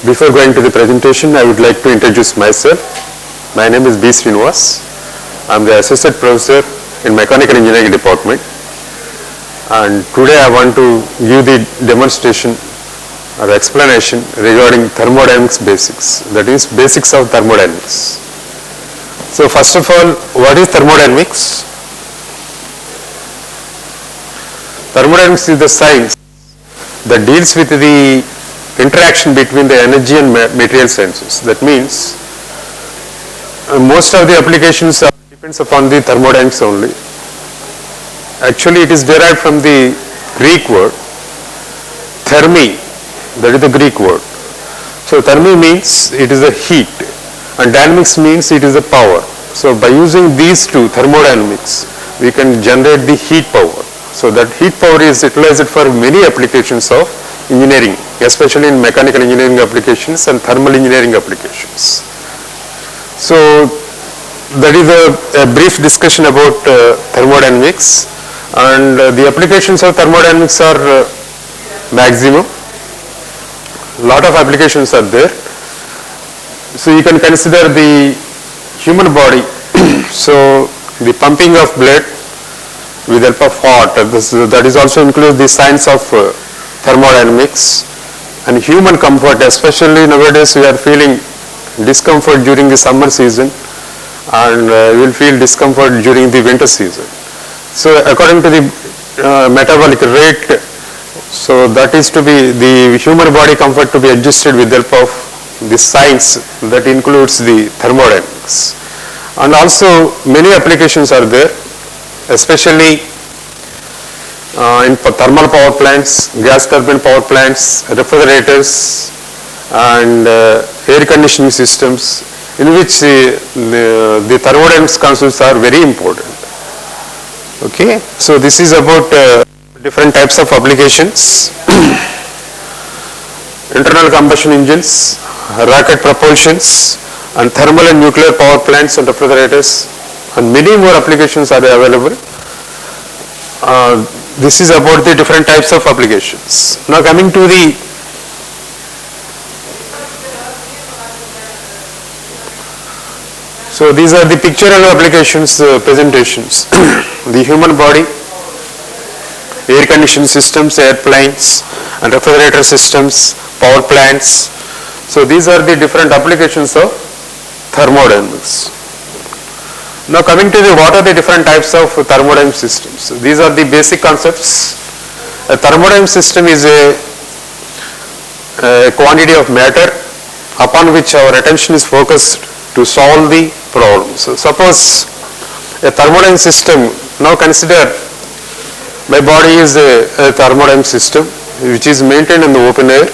Before going to the presentation, I would like to introduce myself. My name is B.Srinivas. I am the Associate Professor in Mechanical Engineering Department. And today I want to give the demonstration or explanation regarding thermodynamics basics, that is basics of thermodynamics. So first of all, what is thermodynamics? Thermodynamics is the science that deals with the interaction between the energy and material sciences. That means most of the applications depends upon the thermodynamics only. Actually, it is derived from the Greek word thermi, that is the Greek word. So thermi means it is the heat and dynamics means it is the power. So by using these two, thermodynamics, we can generate the heat power. So that heat power is utilized for many applications of engineering, especially in mechanical engineering applications and thermal engineering applications. So that is a brief discussion about thermodynamics, and the applications of thermodynamics are maximum. Lot of applications are there. So you can consider the human body. So the pumping of blood with help of heart, that is also includes the science of thermodynamics. And human comfort, especially nowadays we are feeling discomfort during the summer season, and you will feel discomfort during the winter season. So according to the metabolic rate, so that is to be the human body comfort to be adjusted with the help of the science that includes the thermodynamics. And also many applications are there, especially in thermal power plants, gas turbine power plants, refrigerators, and air conditioning systems, in which the thermodynamics concepts are very important. Okay, so this is about different types of applications. Internal combustion engines, rocket propulsions, and thermal and nuclear power plants and refrigerators, and many more applications are available. This is about the different types of applications. Now coming to the so these are the pictorial applications presentations. The human body, air conditioning systems, airplanes, and refrigerator systems, power plants. So these are the different applications of thermodynamics. Now coming to the what are the different types of thermodynamic systems. These are the basic concepts. A thermodynamic system is a quantity of matter upon which our attention is focused to solve the problem. So suppose a thermodynamic system, now consider my body is a thermodynamic system which is maintained in the open air.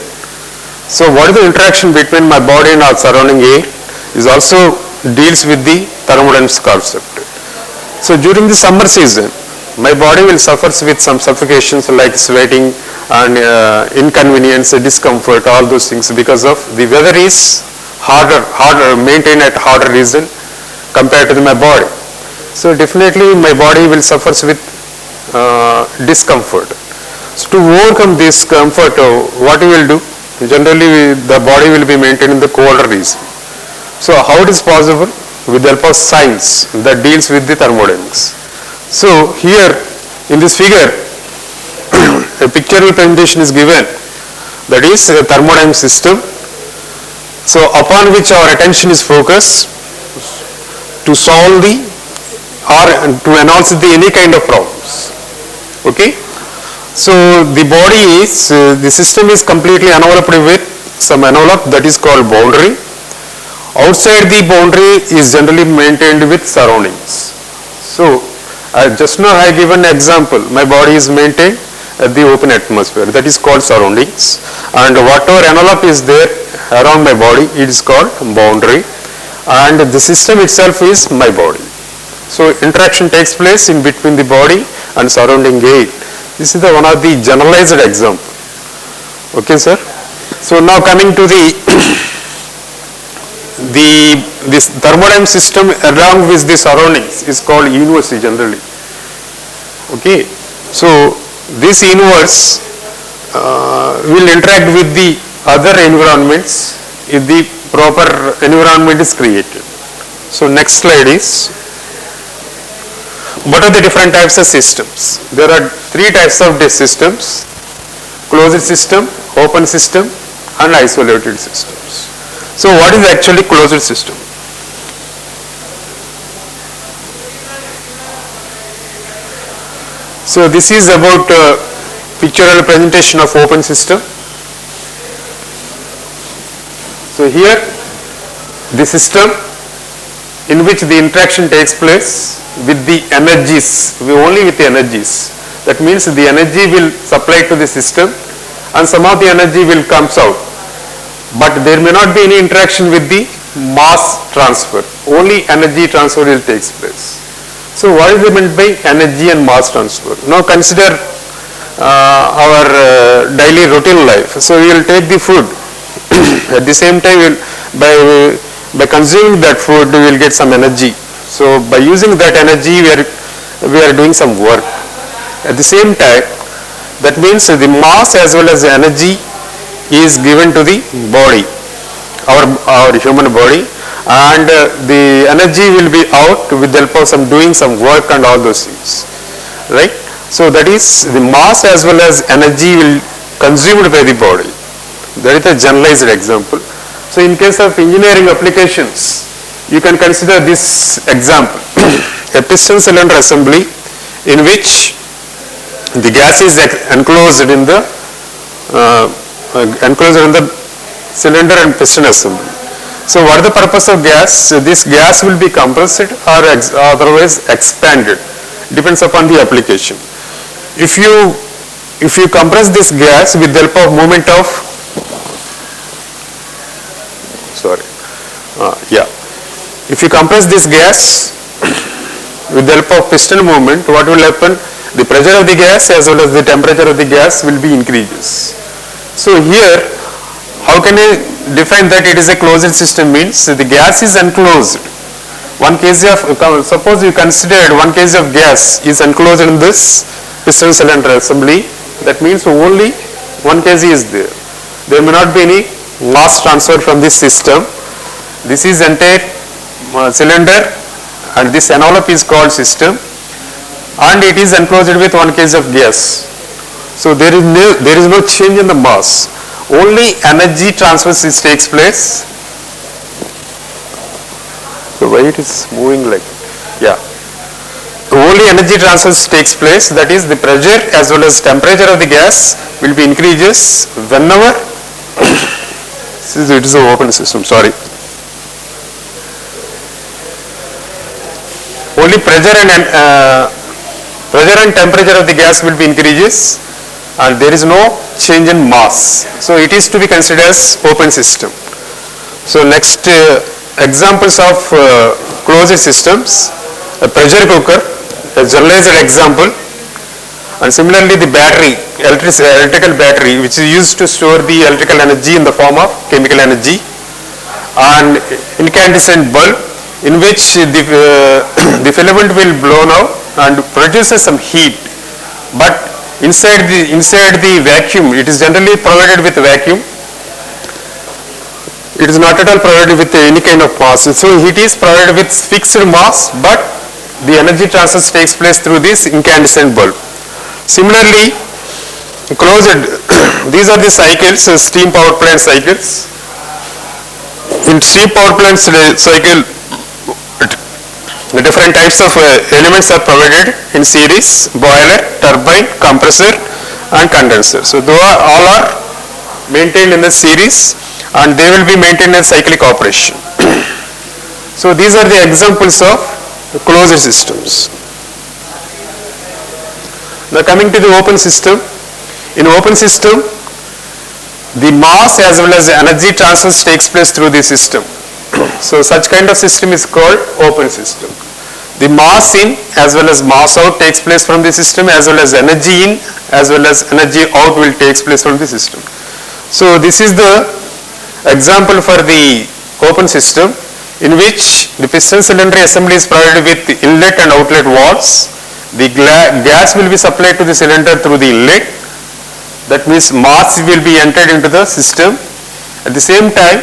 So what is the interaction between my body and our surrounding air is also deals with the thermodynamics concept. So during the summer season, my body will suffer with some suffocations like sweating and inconvenience, discomfort, all those things because of the weather is harder, maintained at harder region compared to my body. So definitely my body will suffer with discomfort. So to overcome this comfort, what you will do? Generally the body will be maintained in the colder region. So how it is possible? With the help of science that deals with the thermodynamics. So here in this figure, a pictorial presentation is given, that is a thermodynamic system. So upon which our attention is focused to solve the or to analyze any kind of problems. Okay. So the body is, the system is completely enveloped with some envelope that is called boundary. Outside the boundary is generally maintained with surroundings. So just now I given an example, my body is maintained at the open atmosphere, that is called surroundings, and whatever envelope is there around my body, it is called boundary, and the system itself is my body. So interaction takes place in between the body and surrounding air. This is one of the generalized example. Okay, sir. So now coming to the this thermodynamic system along with the surroundings is called universe generally. Okay, so this universe will interact with the other environments if the proper environment is created. So next slide is, what are the different types of systems? There are three types of these systems: closed system, open system, and isolated systems. So what is actually closed system? So this is about pictorial presentation of open system. So here the system in which the interaction takes place with the energies, only with the energies. That means the energy will supply to the system and some of the energy will comes out. But there may not be any interaction with the mass transfer. Only energy transfer will takes place. So what is meant by energy and mass transfer? Now consider our daily routine life. So we will take the food. At the same time, by consuming that food, we will get some energy. So by using that energy, we are doing some work. At the same time, that means the mass as well as the energy is given to the body, our human body, and the energy will be out with the help of doing some work and all those things, right? So that is the mass as well as energy will consumed by the body. That is a generalized example. So in case of engineering applications, you can consider this example. A piston cylinder assembly in which the gas is enclosed in the cylinder and piston assembly. So what is the purpose of gas? This gas will be compressed or otherwise expanded. Depends upon the application. If you compress this gas with the help of movement of if you compress this gas with the help of piston movement, what will happen? The pressure of the gas as well as the temperature of the gas will be increases. So here, how can I define that it is a closed system? Means the gas is enclosed. One kg of, suppose you considered 1 kg of gas is enclosed in this piston cylinder assembly. That means only 1 kg is there. There may not be any mass transfer from this system. This is entire cylinder and this envelope is called system, and it is enclosed with 1 kg of gas. So there is no change in the mass. Only energy transfer takes place. So why it is moving like, only energy transfer takes place, that is the pressure as well as temperature of the gas will be increases whenever it is an open system, sorry. Only pressure and temperature of the gas will be increases and there is no change in mass. So it is to be considered as open system. So next examples of closed systems, a pressure cooker, a generalized example, and similarly the battery, electrical battery, which is used to store the electrical energy in the form of chemical energy, and incandescent bulb in which the filament will blown out and produces some heat, but inside the vacuum, it is generally provided with vacuum. It is not at all provided with any kind of mass. So it is provided with fixed mass, but the energy transfer takes place through this incandescent bulb. Similarly, closed, these are the cycles, steam power plant cycles. In steam power plant cycle, the different types of elements are provided in series: boiler, turbine, compressor and condenser. So all are maintained in a series and they will be maintained in cyclic operation. So these are the examples of closed systems. Now coming to the open system. In open system, the mass as well as energy transfer takes place through the system. So such kind of system is called open system. The mass in as well as mass out takes place from the system, as well as energy in as well as energy out will takes place from the system. So this is the example for the open system, in which the piston cylinder assembly is provided with inlet and outlet valves. The gas will be supplied to the cylinder through the inlet. That means mass will be entered into the system. At the same time,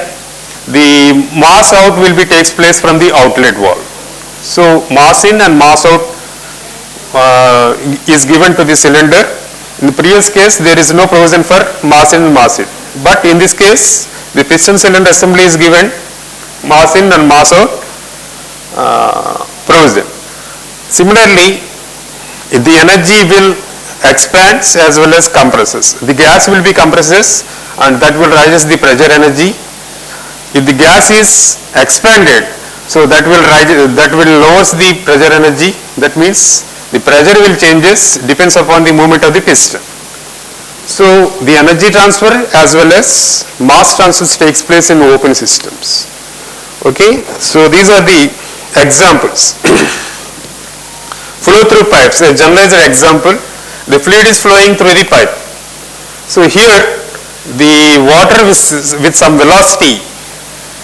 the mass out will be takes place from the outlet valve. So mass in and mass out is given to the cylinder. In the previous case, there is no provision for mass in and mass out. But in this case, the piston cylinder assembly is given mass in and mass out provision. Similarly, the energy will expands as well as compresses. The gas will be compresses and that will raises the pressure energy. If the gas is expanded, so that will lowers the pressure energy. That means the pressure will changes depends upon the movement of the piston. So the energy transfer as well as mass transfer takes place in open systems. Okay, so these are the examples. Flow through pipes, a generalized example. The fluid is flowing through the pipe. So here the water with some velocity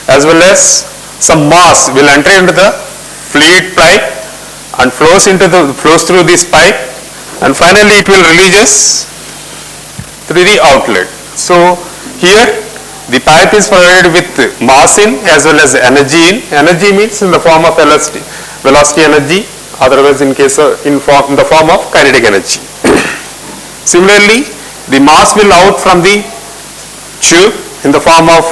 as well as some mass will enter into the fluid pipe and flows through this pipe, and finally it will releases through the outlet. So here the pipe is provided with mass in as well as energy in. Energy means in the form of velocity energy, otherwise in the form of kinetic energy. Similarly, the mass will out from the tube in the form of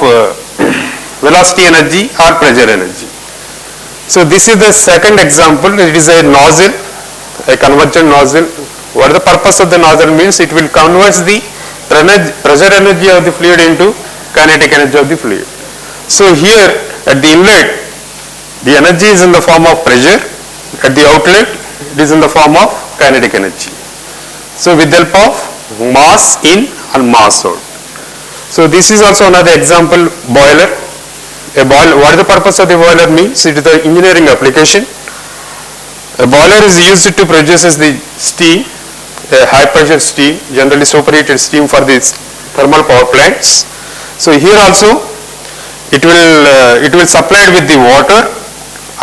velocity energy or pressure energy. So this is the second example. It is a nozzle, a convergent nozzle. What the purpose of the nozzle means? It will convert the pressure energy of the fluid into kinetic energy of the fluid. So here at the inlet, the energy is in the form of pressure. At the outlet, it is in the form of kinetic energy. So with the help of mass in and mass out. So this is also another example, boiler. What is the purpose of the boiler means? It is the engineering application. A boiler is used to produce the steam, a high pressure steam, generally superheated steam for the thermal power plants. So here also it will supplied with the water,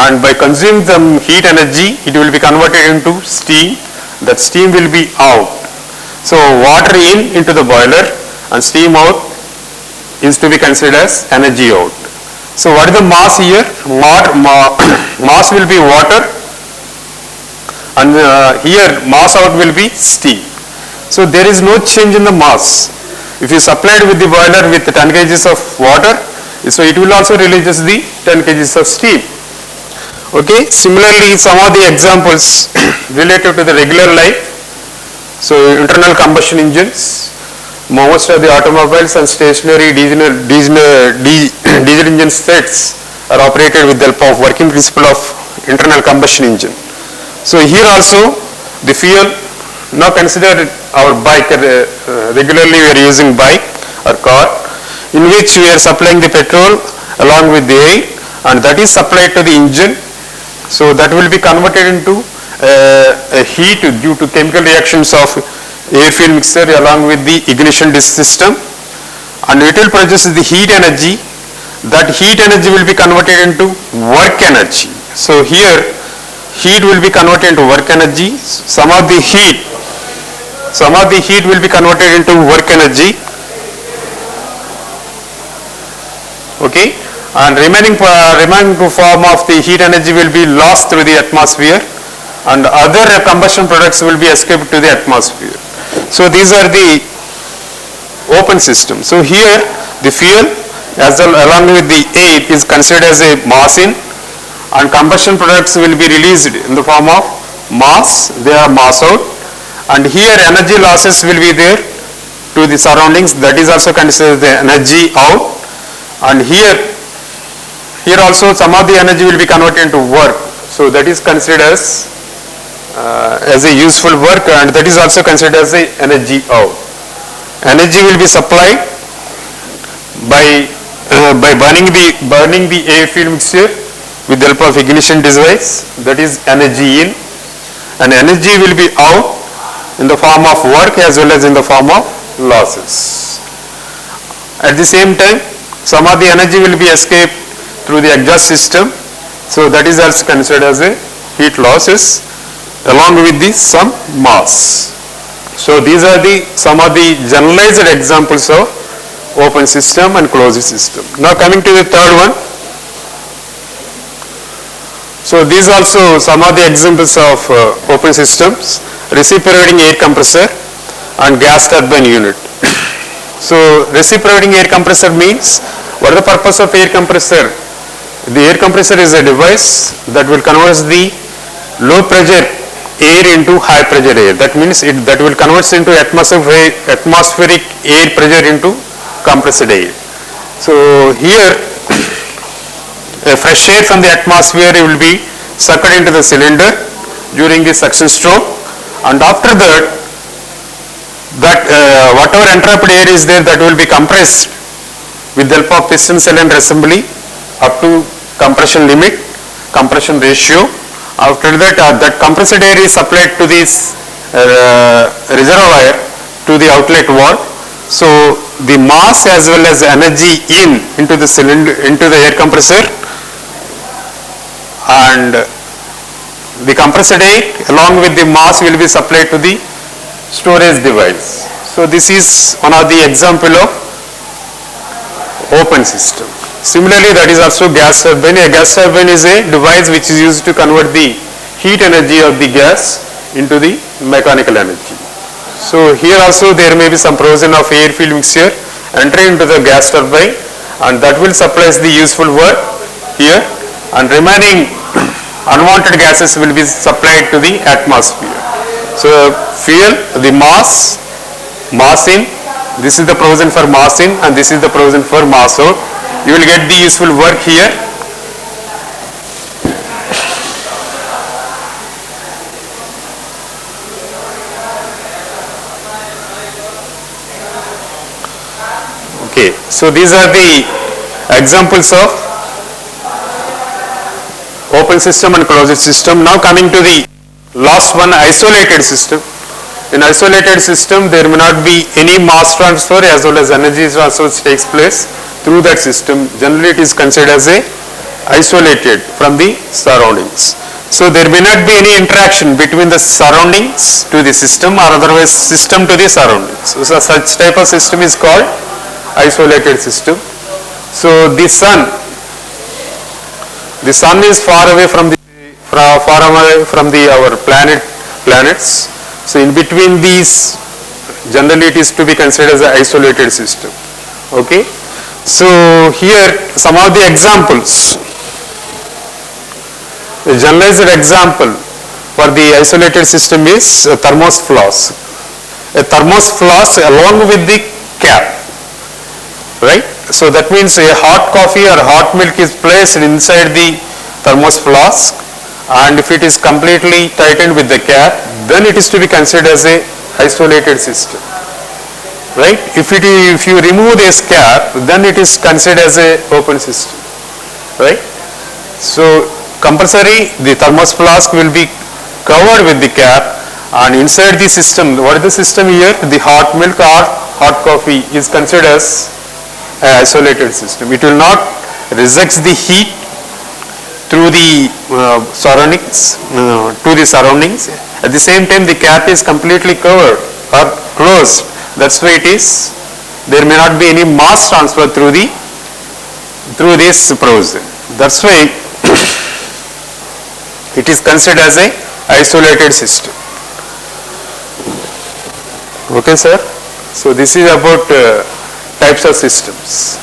and by consuming some heat energy it will be converted into steam. That steam will be out. So water into the boiler and steam out is to be considered as energy out. So what is the mass here? Mass will be water, and here mass out will be steam. So there is no change in the mass. If you supplied with the boiler with 10 kg of water, so it will also release the 10 kg of steam. Okay. Similarly, some of the examples related to the regular life. So internal combustion engines. Most of the automobiles and stationary diesel engine sets are operated with the help of working principle of internal combustion engine. So here also the fuel, now consider our bike, regularly we are using bike or car, in which we are supplying the petrol along with the air, and that is supplied to the engine. So that will be converted into a heat due to chemical reactions of air fuel mixture along with the ignition disk system, and it will produce the heat energy. That heat energy will be converted into work energy. So here heat will be converted into work energy. Some of the heat will be converted into work energy. Okay, and remaining form of the heat energy will be lost through the atmosphere, and other combustion products will be escaped to the atmosphere. So these are the open system. So here the fuel along with the air is considered as a mass in, and combustion products will be released in the form of mass, they are mass out, and here energy losses will be there to the surroundings, that is also considered the energy out, and here also some of the energy will be converted into work, so that is considered as a useful work, and that is also considered as a energy out. Energy will be supplied by burning the air fuel mixture with the help of ignition device, that is energy in, and energy will be out in the form of work as well as in the form of losses. At the same time, some of the energy will be escaped through the exhaust system, so that is also considered as a heat losses along with some mass. So these are some of the generalized examples of open system and closed system. Now coming to the third one. So these also some of the examples of open systems: reciprocating air compressor and gas turbine unit. So reciprocating air compressor means, what is the purpose of air compressor? The air compressor is a device that will convert the low pressure air into high pressure air. That means that will convert into atmospheric air pressure into compressed air. So here a fresh air from the atmosphere will be sucked into the cylinder during the suction stroke, and after that whatever entrapped air is there, that will be compressed with the help of piston cylinder assembly up to compression limit, compression ratio. After that that compressed air is supplied to this reservoir to the outlet valve. So the mass as well as energy into the cylinder, into the air compressor, and the compressed air along with the mass will be supplied to the storage device. So this is one of the example of open system. Similarly, that is also gas turbine. A gas turbine is a device which is used to convert the heat energy of the gas into the mechanical energy. So here also there may be some provision of air field mixture entering into the gas turbine, and that will supply the useful work here, and remaining unwanted gases will be supplied to the atmosphere. So fuel, the mass in, this is the provision for mass in, and this is the provision for mass out. You will get the useful work here. Okay, so these are the examples of open system and closed system. Now coming to the last one, isolated system. In isolated system, there may not be any mass transfer as well as energy transfer takes place through that system. Generally it is considered as a isolated from the surroundings. So there may not be any interaction between the surroundings to the system, or otherwise system to the surroundings. So such type of system is called isolated system. So the sun is far away from our planets. So in between these, generally it is to be considered as an isolated system. Okay. So here some of the examples. A generalized example for the isolated system is a thermos flask. A thermos flask along with the cap. Right. So that means a hot coffee or hot milk is placed inside the thermos flask, and if it is completely tightened with the cap, then it is to be considered as a isolated system. Right? If you remove this cap, then it is considered as a open system. Right? So compulsory the thermos flask will be covered with the cap, and inside the system, what is the system here? The hot milk or hot coffee is considered as an isolated system. It will not reject the heat through the surroundings. At the same time, the cap is completely covered or closed. That's why there may not be any mass transfer through this provision. That's why it is considered as a isolated system. Okay, sir. So this is about types of systems.